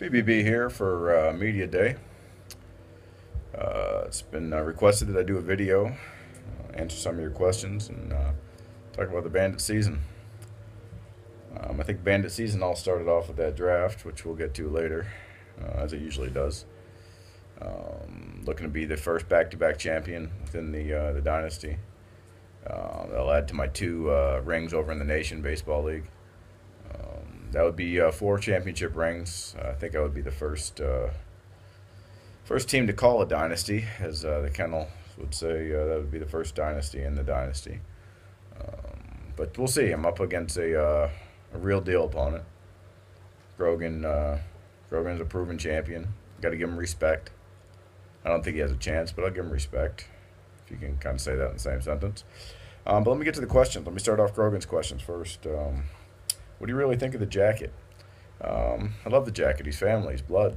BBB here for Media Day. It's been requested that I do a video, answer some of your questions, and talk about the Bandit season. I think Bandit season all started off with that draft, which we'll get to later, as it usually does. Looking to be the first back-to-back champion within the dynasty. That'll add to my two rings over in the Nation Baseball League. That would be four championship rings. I think I would be the first team to call a dynasty, as the Kennel would say. That would be the first dynasty in the dynasty. But we'll see. I'm up against a real deal opponent. Grogan. Grogan's a proven champion. Got to give him respect. I don't think he has a chance, but I'll give him respect. If you can kind of say that in the same sentence. But let me get to the questions. Let me start off Grogan's questions first. What do you really think of the jacket? I love the jacket. He's family. He's blood.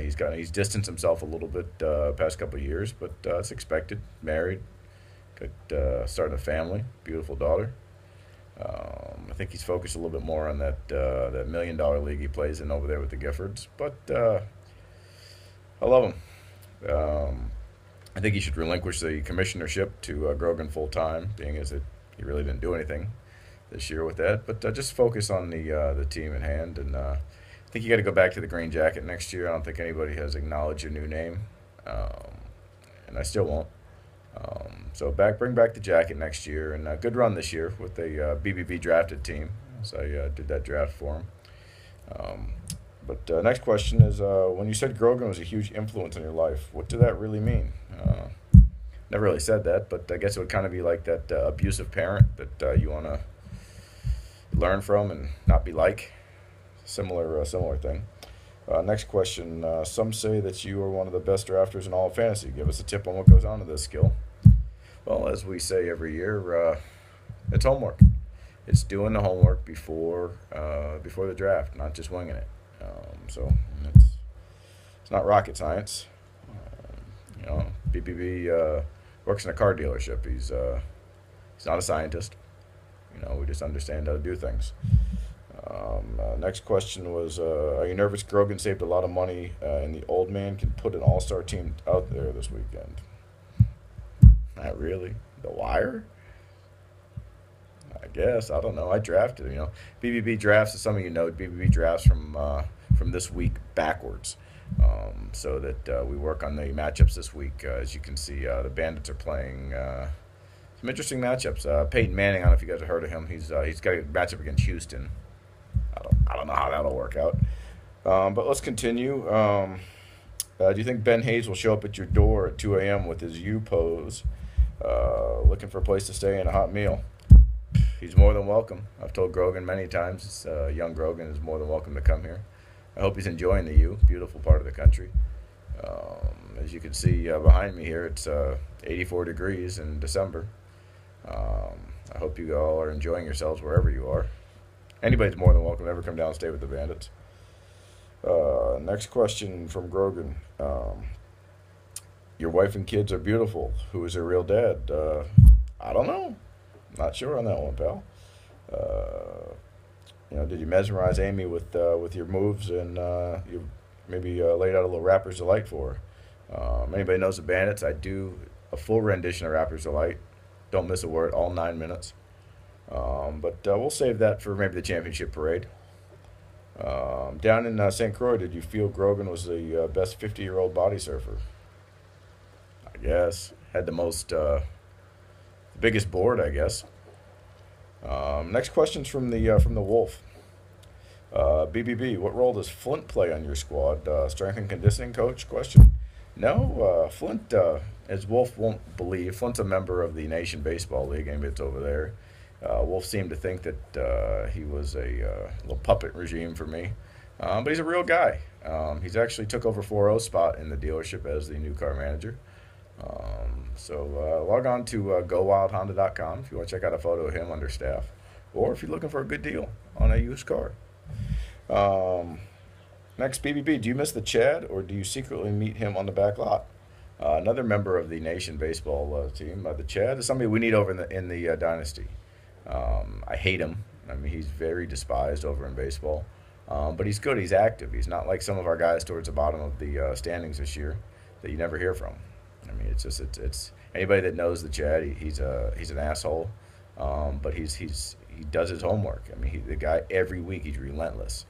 He's distanced himself a little bit past couple of years, but it's expected. Married, starting a family, beautiful daughter. I think he's focused a little bit more on that $1 million league he plays in over there with the Giffords. But I love him. I think he should relinquish the commissionership to Grogan full time, being as it he really didn't do anything this year with that. But just focus on the team at hand, and I think you got to go back to the green jacket next year. I don't think anybody has acknowledged your new name, and I still won't. So bring back the jacket next year, and a good run this year with the BBB drafted team. So I did that draft for him. But next question is, when you said Grogan was a huge influence in your life, what did that really mean? Never really said that, but I guess it would kind of be like that abusive parent that you want to learn from and not be like. Similar thing. Next question. Some say that you are one of the best drafters in all of fantasy. Give us a tip on what goes on to this skill. Well, as we say every year, it's homework. It's doing the homework before the draft, not just winging it. So it's not rocket science. BBB works in a car dealership. He's not a scientist. We just understand how to do things. Next question was, are you nervous Grogan saved a lot of money and the old man can put an all-star team out there this weekend? Not really. The Wire? I guess. I don't know. I drafted. BBB drafts, as some of you know, BBB drafts from this week backwards. So that we work on the matchups this week. As you can see, the Bandits are playing some interesting matchups. Peyton Manning, I don't know if you guys have heard of him. He's got a matchup against Houston. I don't know how that'll work out. But let's continue. Do you think Ben Hayes will show up at your door at 2 a.m. with his U pose, looking for a place to stay and a hot meal? He's more than welcome. I've told Grogan many times, young Grogan is more than welcome to come here. I hope he's enjoying the U, beautiful part of the country. As you can see behind me here, it's 84 degrees in December. I hope you all are enjoying yourselves wherever you are. Anybody's more than welcome to ever come down and stay with the Bandits. Next question from Grogan. Your wife and kids are beautiful. Who is their real dad? I don't know. Not sure on that one, pal. Did you mesmerize Amy with your moves and you maybe laid out a little Rapper's Delight for her? Anybody knows the Bandits? I do a full rendition of Rapper's Delight. Don't miss a word, all 9 minutes. But we'll save that for maybe the championship parade. Down in St. Croix, did you feel Grogan was the best 50-year-old body surfer? I guess. Had the biggest board, I guess. Next question's from the Wolf. BBB, what role does Flint play on your squad? Strength and conditioning coach? Question. No, Flint, as Wolf won't believe, Flint's a member of the Nation Baseball League. Maybe it's over there. Wolf seemed to think that he was a little puppet regime for me. But he's a real guy. He's actually took over 4-0's spot in the dealership as the new car manager. So log on to GoWildHonda.com if you want to check out a photo of him under staff, or if you're looking for a good deal on a used car. Next, BBB, do you miss the Chad, or do you secretly meet him on the back lot? Another member of the Nation baseball team. The Chad is somebody we need over in the dynasty. I hate him. I mean, he's very despised over in baseball. But he's good. He's active. He's not like some of our guys towards the bottom of the standings this year that you never hear from. I mean, it's anybody that knows the Chad. He's an asshole, but he does his homework. I mean, the guy every week he's relentless.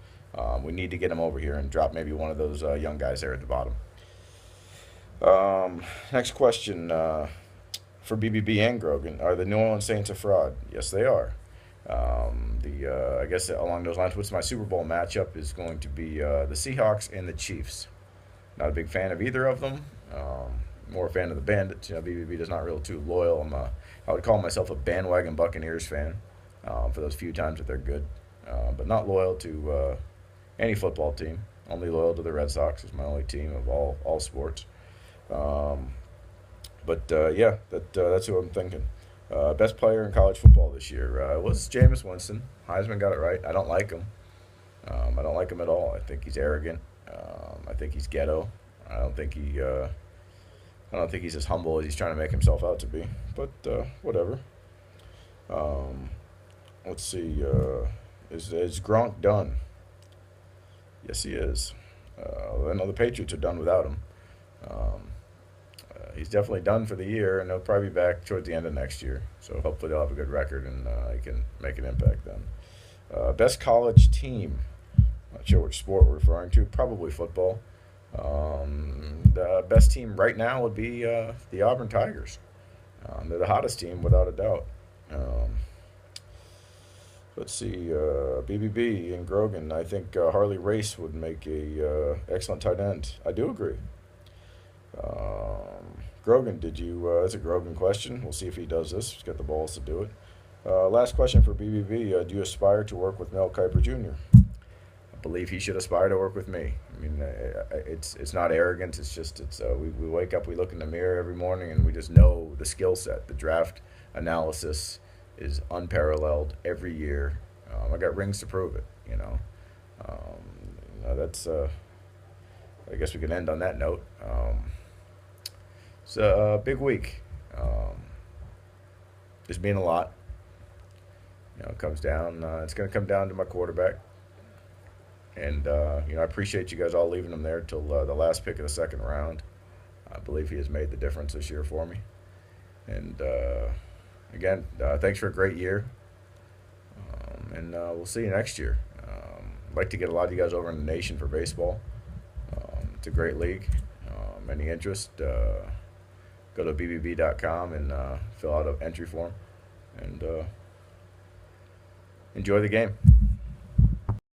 We need to get him over here and drop maybe one of those young guys there at the bottom. Next question for BBB and Grogan: Are the New Orleans Saints a fraud? Yes, they are. I guess along those lines, what's my Super Bowl matchup is going to be the Seahawks and the Chiefs. Not a big fan of either of them. More a fan of the Bandits. You know, BBB is not real too loyal. I would call myself a bandwagon Buccaneers fan for those few times that they're good, but not loyal to any football team. Only loyal to the Red Sox is my only team of all sports. Yeah, that's who I'm thinking. Best player in college football this year was Jameis Winston. Heisman got it right. I don't like him. I don't like him at all. I think he's arrogant. I think he's ghetto. I don't think he's as humble as he's trying to make himself out to be. But whatever. Let's see. Is Gronk done? Yes, he is. I know the Patriots are done without him. He's definitely done for the year, and he'll probably be back towards the end of next year. So hopefully they'll have a good record, and he can make an impact then. Best college team. Not sure which sport we're referring to. Probably football. The best team right now would be the Auburn Tigers. They're the hottest team without a doubt. Let's see, BBB and Grogan. I think Harley Race would make a excellent tight end. I do agree. Grogan, that's a Grogan question. We'll see if he does this. He's got the balls to do it. Last question for BBB. Do you aspire to work with Mel Kiper Jr.? I believe he should aspire to work with me. I mean, it's not arrogance. We wake up, we look in the mirror every morning, and we just know the skill set. The draft analysis is unparalleled every year. I got rings to prove it. That's. I guess we can end on that note. It's a big week. There's been a lot. It comes down. It's going to come down to my quarterback. And, I appreciate you guys all leaving him there till the last pick of the second round. I believe he has made the difference this year for me. And, again, thanks for a great year. And we'll see you next year. I'd like to get a lot of you guys over in the nation for baseball. It's a great league. Any interest, go to bbb.com and fill out an entry form. And enjoy the game.